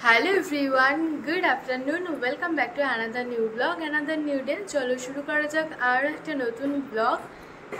Hello everyone, good afternoon. Welcome back to another new vlog, another new day. চলো শুরু করা যাক আর একটা নতুন ব্লগ।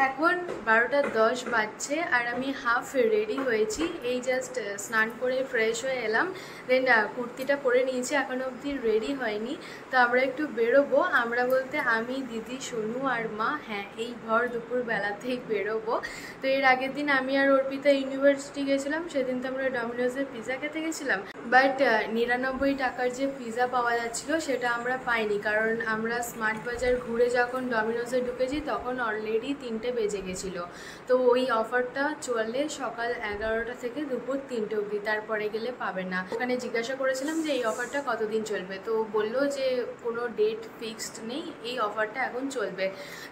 এখন 12:10 বাজছে আর আমি হাফ রেডি হয়েছি। এই জাস্ট স্নান করে ফ্রেশ হয়ে এলাম, দেন কুর্তিটা পরে নিয়েছি, এখনো অবধি রেডি হয়নি। তো আমরা একটু বেরোবো, আমরা বলতে আমি, দিদি, সোনু আর মা। হ্যাঁ, এই ভর দুপুর বেলাতেই বেরোবো। তো এর আগের দিন আমি আর অর্পিতা ইউনিভার্সিটি গেছিলাম, সেদিন তো আমরা ডমিনোজের পিৎজা খেতে গেছিলাম, বাট 99 টাকার যে পিৎজা পাওয়া যাচ্ছিল সেটা আমরা পাইনি, কারণ আমরা স্মার্ট বাজার ঘুরে যখন ডমিনোজে ঢুকেছি তখন অলরেডি 3টে বেজে গেছিলো। তো ওই অফারটা চলে সকাল 11টা থেকে দুপুর 3টে অবধি, তারপরে গেলে পাবে না। ওখানে জিজ্ঞাসা করেছিলাম যে এই অফারটা কতদিন চলবে, তো বললো যে কোনো ডেট ফিক্সড নেই, এই অফারটা এখন চলবে।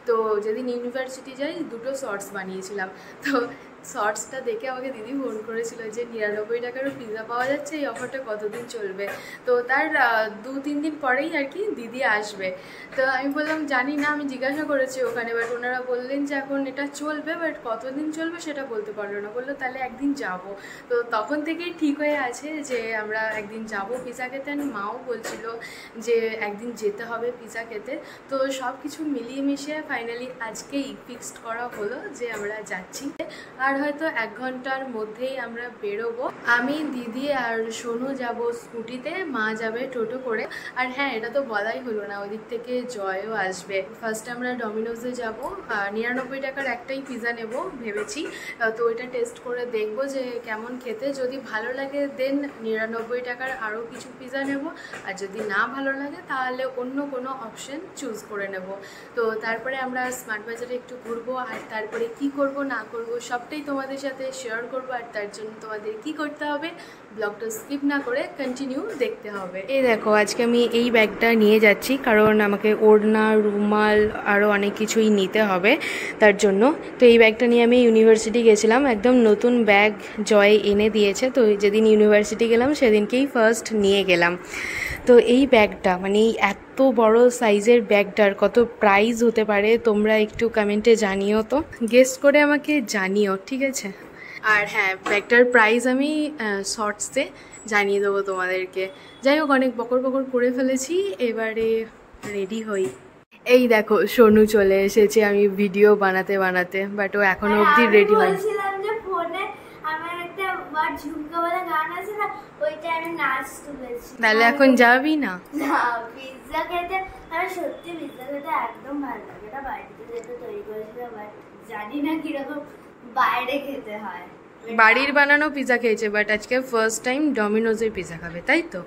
তো যেদিন ইউনিভার্সিটি যাই দুটো শর্টস বানিয়েছিলাম, তো শর্টসটা দেখে আমাকে দিদি ফোন করেছিল যে 99 টাকারও পিৎজা পাওয়া যাচ্ছে, এই অফারটা কতদিন চলবে। তো তার 2-3 দিন পরেই আর কি দিদি আসবে। তো আমি বললাম জানি না, আমি জিজ্ঞাসা করেছি ওখানে, বাট ওনারা বললেন যে এখন এটা চলবে, বাট কতদিন চলবে সেটা বলতে পারলো না। বললো তাহলে একদিন যাব। তো তখন থেকেই ঠিক হয়ে আছে যে আমরা একদিন যাব পিৎজা খেতে। মাও বলছিল যে একদিন যেতে হবে পিৎজা খেতে। তো সব কিছু মিলিয়ে মিশিয়ে ফাইনালি আজকেই ফিক্সড করা হলো যে আমরা যাচ্ছি। আর হয়তো 1 ঘন্টার মধ্যেই আমরা বেরোবো। আমি, দিদি আর সোনু যাব স্কুটিতে, মা যাবে টোটো করে। আর হ্যাঁ, এটা তো বলাই হলো না, ওদিক থেকে জয়ও আসবে। ফার্স্ট আমরা ডমিনোজে যাব, 99 টাকার একটাই পিৎজা নেব ভেবেছি। তো ওইটা টেস্ট করে দেখবো যে কেমন খেতে। যদি ভালো লাগে দেন 99 টাকার আরও কিছু পিৎজা নেব, আর যদি না ভালো লাগে তাহলে অন্য কোনো অপশন চুজ করে নেব। তো তারপরে আমরা স্মার্ট বাজারে একটু ঘুরবো, আর তারপরে কি করব না করব সবটাই তোমাদের সাথে শেয়ার করবো। আর তার জন্য তোমাদের কি করতে হবে, ব্লগটা স্কিপ না করে কন্টিনিউ দেখতে হবে। এই দেখো, আজকে আমি এই ব্যাগটা নিয়ে যাচ্ছি, কারণ আমাকে ওড়না, রুমাল আরও অনেক কিছুই নিতে হবে তার জন্য। তো এই ব্যাগটা নিয়ে আমি ইউনিভার্সিটি গেছিলাম, একদম নতুন ব্যাগ জয় এনে দিয়েছে। তো যেদিন ইউনিভার্সিটি গেলাম সেদিনকেই ফার্স্ট নিয়ে গেলাম। তো এই ব্যাগটা মানে এত বড় সাইজের ব্যাগটার কত প্রাইস হতে পারে তোমরা একটু কমেন্টে জানিও, তো গেস্ট করে আমাকে জানিও, ঠিক আছে? আর হ্যাঁ, ব্যাগটার প্রাইস আমি শর্টসে জানিয়ে দেবো তোমাদেরকে। যাই হোক, অনেক বকর বকর করে ফেলেছি, এবারে রেডি হই। এই দেখো, সোনু চলে এসেছে আমি ভিডিও বানাতে বানাতে, বাট ও এখনো অবধি রেডি হয়। তাহলে এখন যাবি না? পিৎজা খেতে আমার সত্যি পিৎজা খেতে একদম ভালো লাগে না। বাড়িতে যেটা তৈরি করেছিল জানি না কিরকম বাইরে খেতে হয়। বাড়ির বানানো পিৎজা খেয়েছে, বাট আজকে ফার্স্ট টাইম ডমিনোজের পিৎজা খাবে, তাই তো?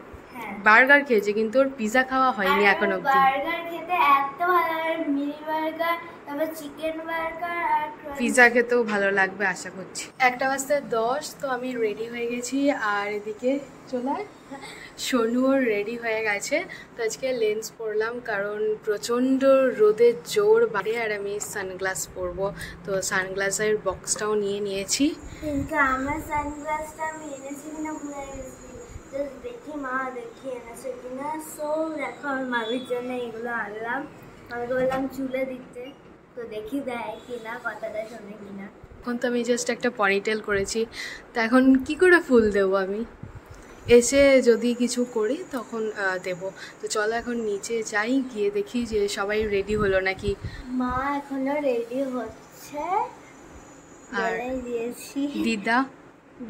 বার্গার খেয়েছে কিন্তু ওর পিৎজা খাওয়া হয়নি এখন অবধি। বার্গার খেতে এত ভালো লাগে, মিনি বার্গার, তারপর চিকেন বার্গার, আর পিৎজা খেতেও ভালো লাগবে আশা করছি। 1:10, তো আমি রেডি হয়ে গেছি। আর এদিকে চলে সোনুও রেডি হয়ে গেছে। তো আজকে লেন্স পরলাম কারণ প্রচণ্ড রোদের জোর বাড়ে, আর আমি সানগ্লাস পরবো। তো সানগ্লাসের বক্সটাও নিয়ে নিয়েছি, কিন্তু আমার সানগ্লাসটা আমি এনেছি কিনা ভুলে গেছি। দেখি মা দেখি এনেছে কিনা। সো দেখো, আমার মামির জন্য এগুলো আনলাম। আমাকে বললাম চুলে দিতে, তো দেখি দেয় কিনা, কথাটা শোনে কিনা। এখন তো আমি জাস্ট একটা পনিটেল করেছি, তো এখন কি করে ফুল দেবো আমি? এসে যদি কিছু করি তখন দেব। তো চলো এখন নিচে যাই, গিয়ে দেখি যে সবাই রেডি হলো নাকি। মা এখনো রেডি হচ্ছে, আর দিদা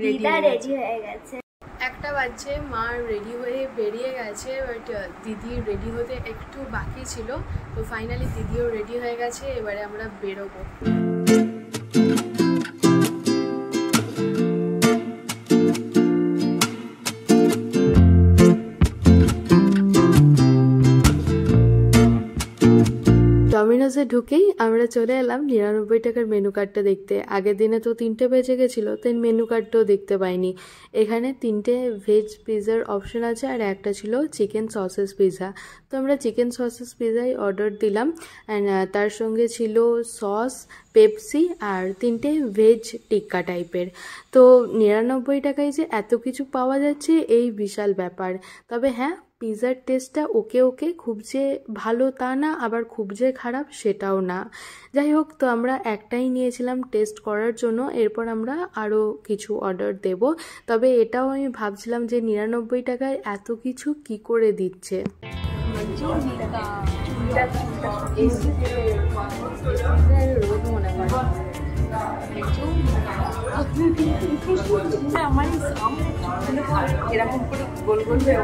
রেডি হয়ে গেছে। 1টা বাজছে, মা রেডি হয়ে বেরিয়ে গেছে, বাট দিদি রেডি হতে একটু বাকি ছিল। তো ফাইনালি দিদিও রেডি হয়ে গেছে, এবারে আমরা বেরোবো। ডমিনোজে ঢুকেই আমরা চলে এলাম 99 টাকার মেনু কার্ডটা দেখতে। আগের দিনে তো 3টে বেজে গেছিলো, তাই মেনু কার্ডটাও দেখতে পাইনি। এখানে 3টে ভেজ পিৎজার অপশন আছে, আর একটা ছিল চিকেন সসেস পিৎজা। তো আমরা চিকেন সসেস পিৎজাই অর্ডার দিলাম, অ্যান্ড তার সঙ্গে ছিল সস, পেপসি আর 3টে ভেজ টিক্কা টাইপের। তো 99 টাকায় যে এত কিছু পাওয়া যাচ্ছে এই বিশাল ব্যাপার। তবে হ্যাঁ, পিৎজার টেস্টটা ওকে ওকে, খুব যে ভালো তা না, আবার খুব যে খারাপ সেটাও না। যাই হোক, তো আমরা একটাই নিয়েছিলাম টেস্ট করার জন্য, এরপর আমরা আরও কিছু অর্ডার দেব। তবে এটাও আমি ভাবছিলাম যে 99 টাকায় এত কিছু কি করে দিচ্ছে। আমার এরকম করে গোল গোল হয়ে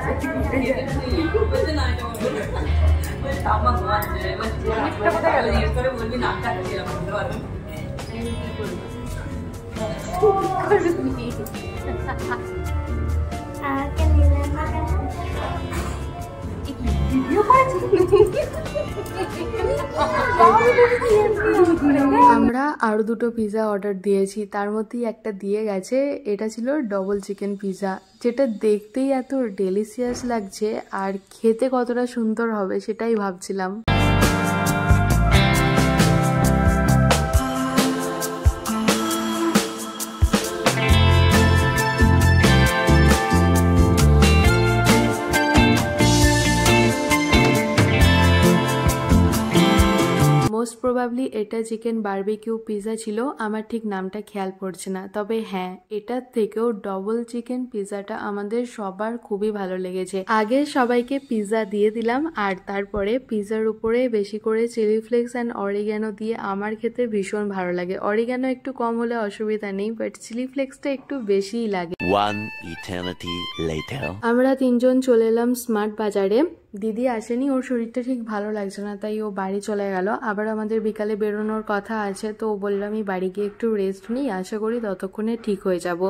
আমরা আরও দুটো পিৎজা অর্ডার দিয়েছি, তার মধ্যেই একটা দিয়ে গেছে। এটা ছিল ডবল চিকেন পিৎজা, যেটা দেখতেই এত ডেলিশিয়াস লাগছে আর খেতে কতটা সুন্দর হবে সেটাই ভাবছিলাম। মোস্ট প্রবাবলি এটা চিকেন বারবিকিউ পিৎজা ছিল, আমার ঠিক নামটা খেয়াল পড়ছে না। তবে হ্যাঁ, এটার থেকেও ডবল চিকেন পিৎজাটা আমাদের সবার খুবই ভালো লেগেছে। আগে সবাইকে পিৎজা দিয়ে দিলাম আর তারপরে পিৎজার উপরে বেশি করে চিলি ফ্লেক্স অ্যান্ড অরিগ্যানো দিয়ে আমার খেতে ভীষণ ভালো লাগে। অরিগ্যানো একটু কম হলে অসুবিধা নেই, বাট চিলি ফ্লেক্সটা একটু বেশিই লাগে। আমরা তিনজন চলে এলাম স্মার্ট বাজারে। দিদি আসেনি, ওর শরীরটা ঠিক ভালো লাগছে না, তাই ও বাড়ি চলে গেল। আবার আমাদের বিকালে বেরোনোর কথা আছে, তো ও বললো আমি বাড়ি গিয়ে একটু রেস্ট নিই, আশা করি ততক্ষণে ঠিক হয়ে যাব।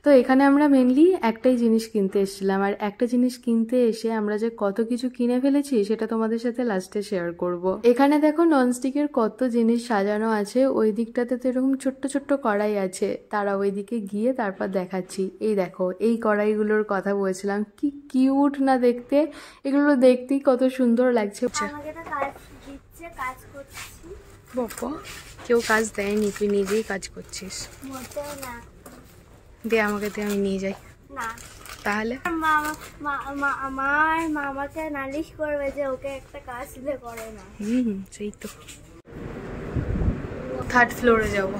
তো এখানে আমরা মেনলি একটাই জিনিস কিনতে এসেছিলাম, আর একটা জিনিস কিনতে এসে আমরা যে কত কিছু কিনে ফেলেছি সেটা তোমাদের সাথে লাস্টে শেয়ার করব। এখানে দেখো ননস্টিকের কত জিনিস সাজানো আছে, ওই দিকটাতে তো এরকম ছোট্ট ছোট্ট কড়াই আছে, তারা ওই দিকে গিয়ে তারপর দেখাচ্ছি। এই দেখো, এই কড়াইগুলোর কথা বলছিলাম, কি কিউট না দেখতে, এগুলো দেখতেই কত সুন্দর লাগছে। বাবা, কেউ কাজ দেয়নি, তুই নিজেই কাজ করছিস। দে আমাকে, দে, আমি নিয়ে যাই। না তাহলে আমার মামাকে নালিশ করবে যে ওকে একটা কাজ দিলে করে না। সেই তো। থার্ড ফ্লোরে যাবো।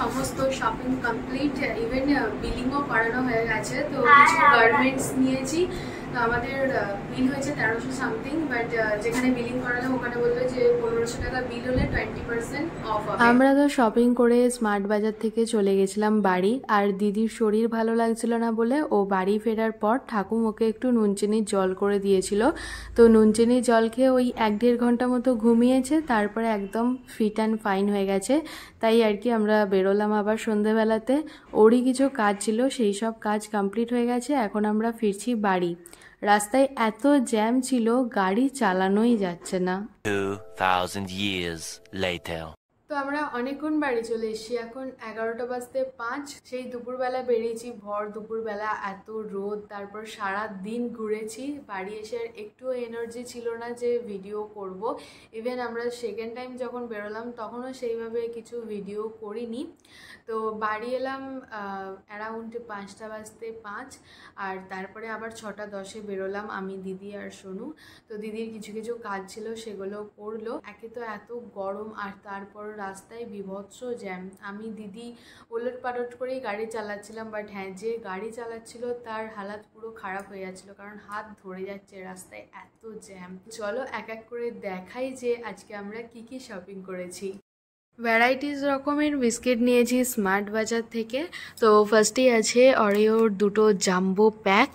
সমস্ত শপিং কমপ্লিট, ইভেন বিলিংও করানো হয়ে গেছে। তো কিছু গার্মেন্টস নিয়েছি, তো আমাদের বিল হয়েছে 1300 সামথিং, বাট যেখানে বিলিং করালাম ওখানে বললো যে 1500 টাকা বিল হলে 20% অফ হবে। আমরা তো শপিং করে স্মার্ট বাজার থেকে চলে গেছিলাম বাড়ি, আর দিদির শরীর ভালো লাগছিল না বলে ও বাড়ি ফেরার পর ঠাকুম ওকে একটু নুন চিনির জল করে দিয়েছিল। তো নুন চিনির জল খেয়ে ওই 1-1.5 ঘন্টা মতো ঘুমিয়েছে, তারপরে একদম ফিট অ্যান্ড ফাইন হয়ে গেছে। তাই আর কি আমরা বেরোলাম আবার সন্ধেবেলাতে। ওরই কিছু কাজ ছিল, সেই সব কাজ কমপ্লিট হয়ে গেছে, এখন আমরা ফিরছি বাড়ি। রাস্তায় এত জ্যাম ছিল, গাড়ি চালানোই যাচ্ছে না। 2000 years later. তো আমরা অনেকক্ষণ বাড়ি চলে এসেছি, এখন 11টা বাজতে 5। সেই দুপুরবেলা বেরিয়েছি, ভর দুপুরবেলা, এত রোদ, তারপর সারা দিন ঘুরেছি। বাড়ি এসে আর একটু এনার্জি ছিল না যে ভিডিও করব। ইভেন আমরা সেকেন্ড টাইম যখন বেরোলাম তখনও সেইভাবে কিছু ভিডিও করিনি। তো বাড়ি এলাম অ্যারাউন্ড 5টা বাজতে 5, আর তারপরে আবার 6টা 10-এ বেরোলাম আমি, দিদি আর সোনু। তো দিদির কিছু কিছু কাজ ছিল সেগুলো করলো। একে তো এত গরম, আর তারপর রাস্তায় বিভৎস জ্যাম। আমি দিদি ওলট পালট করেই গাড়ি চালাচ্ছিলাম, বাট হ্যাঁ, যে গাড়ি চালাচ্ছিল তার হালাত পুরো খারাপ হয়ে যাচ্ছিলো, কারণ হাত ধরে যাচ্ছে, রাস্তায় এত জ্যাম। চলো এক এক করে দেখাই যে আজকে আমরা কি কি শপিং করেছি। ভ্যারাইটিস রকমের বিস্কিট নিয়েছি স্মার্ট বাজার থেকে। তো ফার্স্টেই আছে অরিওর দুটো জাম্বো প্যাক।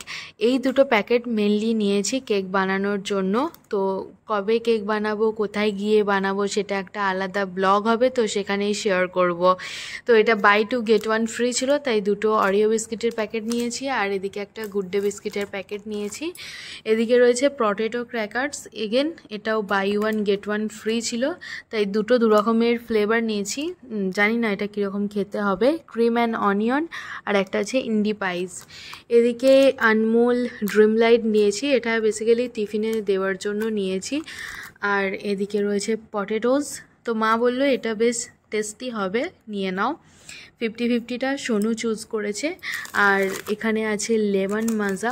এই দুটো প্যাকেট মেনলি নিয়েছি কেক বানানোর জন্য। তো কবে কেক বানাবো, কোথায় গিয়ে বানাবো সেটা একটা আলাদা ব্লগ হবে, তো সেখানেই শেয়ার করব। তো এটা বাই 2 get 1 ফ্রি ছিল, তাই দুটো অরিও বিস্কিটের প্যাকেট নিয়েছি, আর এদিকে একটা গুড ডে বিস্কিটের প্যাকেট নিয়েছি। এদিকে রয়েছে পটেটো ক্র্যাকার্স, এগেন এটাও বাই 1 get 1 ফ্রি ছিল, তাই দু রকমের ফ্লেভার নিয়েছি। জানি না এটা কীরকম খেতে হবে, ক্রিম অ্যান্ড অনিয়ন, আর একটা আছে ইন্ডি পাইস। এদিকে আনমোল ড্রিম লাইট নিয়েছি, এটা বেসিক্যালি টিফিনে দেওয়ার জন্য নিয়েছি। আর এদিকে রয়েছে পটেটোস। তো মা বললো এটা বেশ টেস্টি হবে, নিয়ে নাও। 50-50টা সোনু চুজ করেছে। আর এখানে আছে লেমন মাজা।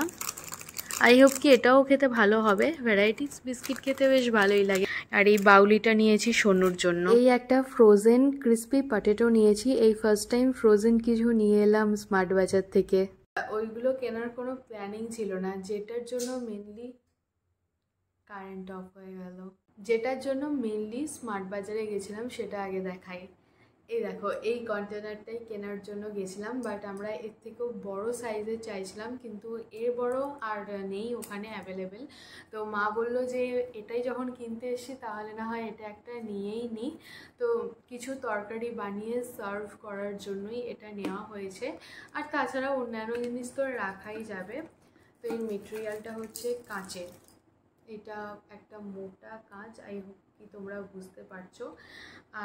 আই হোপ কি এটাও খেতে ভালো হবে, ভ্যারাইটিস বিস্কিট খেতে বেশ ভালোই লাগে। আর এই বাউলিটা নিয়েছি সোনুর জন্য। এই একটা ফ্রোজেন ক্রিস্পি পটেটো নিয়েছি, এই ফার্স্ট টাইম ফ্রোজেন কিছু নিয়ে এলাম স্মার্ট বাজার থেকে। ওইগুলো কেনার কোনো প্ল্যানিং ছিল না, যেটার জন্য মেনলি কারেন্ট অফ হয়ে গেল। যেটার জন্য মেনলি স্মার্ট বাজারে গেছিলাম সেটা আগে দেখাই। এই দেখো, এই কন্টেনারটাই কেনার জন্য গেছিলাম, বাট আমরা এর থেকেও বড় সাইজের চাইছিলাম, কিন্তু এর বড় আর নেই ওখানে অ্যাভেলেবেল। তো মা বলল যে এটাই যখন কিনতে এসেছি তাহলে না হয় এটা একটা নিয়েই নিই। তো কিছু তরকারি বানিয়ে সার্ভ করার জন্যই এটা নেওয়া হয়েছে। আর তাছাড়া অন্যান্য জিনিস তো রাখাই যাবে। তো এই মেটেরিয়ালটা হচ্ছে কাঁচের, এটা একটা মোটা কাঁচ, আই হোপ কি তোমরা বুঝতে পারছো।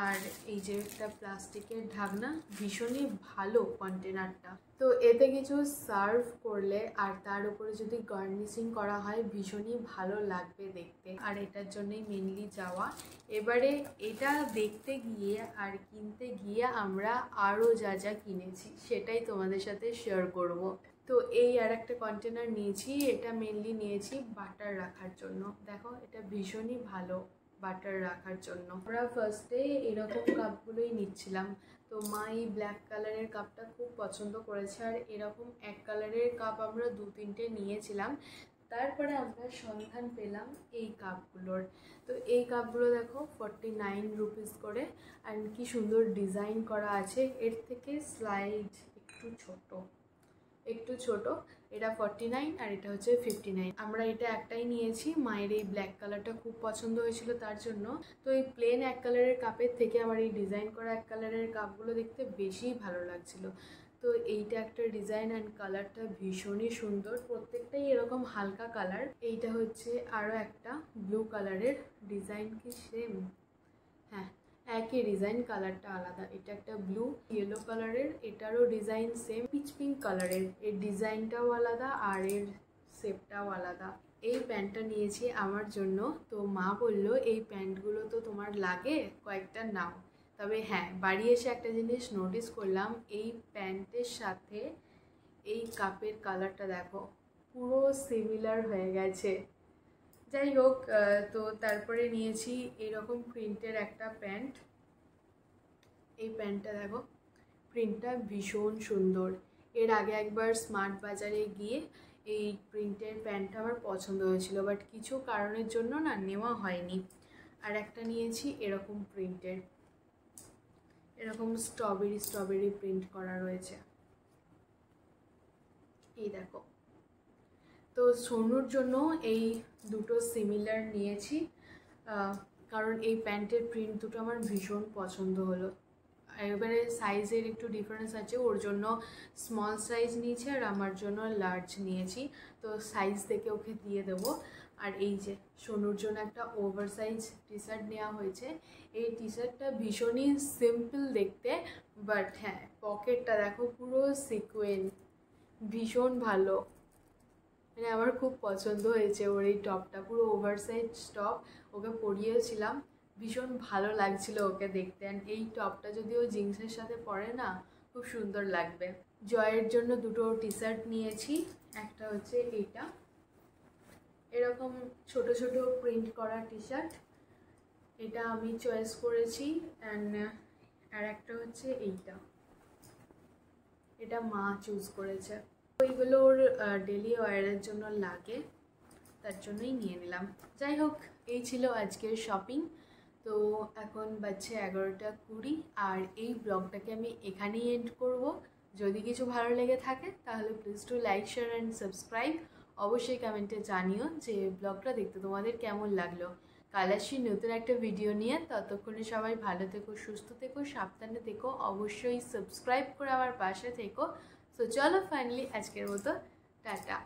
আর এই যে একটা প্লাস্টিকের ঢাকনা, ভীষণই ভালো কন্টেনারটা। তো এতে কিছু সার্ভ করলে আর তার উপরে যদি গার্নিশিং করা হয় ভীষণই ভালো লাগবে দেখতে। আর এটার জন্যই মেনলি যাওয়া। এবারে এটা দেখতে গিয়ে আর কিনতে গিয়ে আমরা আরও যা যা কিনেছি সেটাই তোমাদের সাথে শেয়ার করব। তো এই আর একটা কন্টেনার নিয়েছি, এটা মেনলি নিয়েছি বাটার রাখার জন্য। দেখো এটা ভীষণই ভালো বাটার রাখার জন্য। আমরা ফার্স্টে এরকম কাপগুলোই নিচ্ছিলাম। তো মা এই ব্ল্যাক কালারের কাপটা খুব পছন্দ করেছে, আর এরকম এক কালারের কাপ আমরা 2-3টে নিয়েছিলাম। তারপরে আমরা সন্ধান পেলাম এই কাপগুলোর। তো এই কাপগুলো দেখো 49 রুপিস করে, আর কি সুন্দর ডিজাইন করা আছে। এর থেকে স্লাইড একটু ছোট, এটা 49 আর এটা হচ্ছে 59। আমরা এটা একটাই নিয়েছি, মায়ের এই ব্ল্যাক কালারটা খুব পছন্দ হয়েছিল তার জন্য। তো এই প্লেন এক কালারের কাপের থেকে আমার এই ডিজাইন করা এক কালারের কাপগুলো দেখতে বেশি ভালো লাগছিল। তো এইটা একটা ডিজাইন অ্যান্ড কালারটা ভীষণই সুন্দর, প্রত্যেকটাই এরকম হালকা কালার। এইটা হচ্ছে আরও একটা ব্লু কালারের ডিজাইন, কি সেম? হ্যাঁ, একই ডিজাইন, কালারটা আলাদা। এটা একটা ব্লু ইয়েলো কালারের, এটারও ডিজাইন সেম পিচ পিঙ্ক কালারের, এর ডিজাইনটাও আলাদা আর এর শেপটাও আলাদা। এই প্যান্টটা নিয়েছি আমার জন্য। তো মা বলল এই প্যান্টগুলো তো তোমার লাগে, কয়েকটা নাও। তবে হ্যাঁ, বাড়ি এসে একটা জিনিস নোটিস করলাম, এই প্যান্টের সাথে এই কাপের কালারটা দেখো পুরো সিমিলার হয়ে গেছে। যাই হোক, তো তারপরে নিয়েছি এরকম প্রিন্টের একটা প্যান্ট। এই প্যান্টটা দেখো, প্রিন্টটা ভীষণ সুন্দর। এর আগে একবার স্মার্ট বাজারে গিয়ে এই প্রিন্টের প্যান্টটা আমার পছন্দ হয়েছিল, বাট কিছু কারণের জন্য না নেওয়া হয়নি। আর একটা নিয়েছি এরকম প্রিন্টের, এরকম স্ট্রবেরি প্রিন্ট করা রয়েছে, এই দেখো। তো সোনুর জন্য এই দুটো সিমিলার নিয়েছি, কারণ এই প্যান্টের প্রিন্ট দুটো আমার ভীষণ পছন্দ হলো। এবারে সাইজের একটু ডিফারেন্স আছে, ওর জন্য স্মল সাইজ নিয়েছি আর আমার জন্য লার্জ নিয়েছি। তো সাইজ থেকে ওকে দিয়ে দেবো। আর এই যে সোনুর জন্য একটা ওভার সাইজ টি শার্ট নেওয়া হয়েছে। এই টি শার্টটা ভীষণই সিম্পল দেখতে, বাট হ্যাঁ পকেটটা দেখো পুরো সিকোয়েন্স, ভীষণ ভালো, মানে আমার খুব পছন্দ হয়েছে ওর এই টপটা, পুরো ওভার সাইজ টপ। ওকে পরিয়েছিলাম, ভীষণ ভালো লাগছিল ওকে দেখতে। অ্যান্ড এই টপটা যদি ও জিন্সের সাথে পরে না, খুব সুন্দর লাগবে। জয়ের জন্য দুটো টি শার্ট নিয়েছি, একটা হচ্ছে এইটা, এরকম ছোট ছোট প্রিন্ট করা টি শার্ট, এটা আমি চয়েস করেছি। অ্যান্ড আর একটা হচ্ছে এইটা, এটা মা চুজ করেছে। ওইগুলো ওর ডেলি ওয়ারের জন্য লাগে, তার জন্যই নিয়ে নিলাম। যাই হোক, এই ছিল আজকের শপিং। তো এখন বাজছে 11টা 20, আর এই ব্লগটাকে আমি এখানেই এন্ড করব। যদি কিছু ভালো লেগে থাকে তাহলে please to like, share and subscribe. অবশ্যই কমেন্টে জানিও যে ব্লগটা দেখতে তোমাদের কেমন লাগলো। কাল আসছি নতুন একটা ভিডিও নিয়ে, ততক্ষণে সবাই ভালো থেকো, সুস্থ থেকো, সাবধানে থেকো। অবশ্যই সাবস্ক্রাইব করে আমার পাশে থেকো। তো চলো ফাইনালি আজকের মতো টাটা।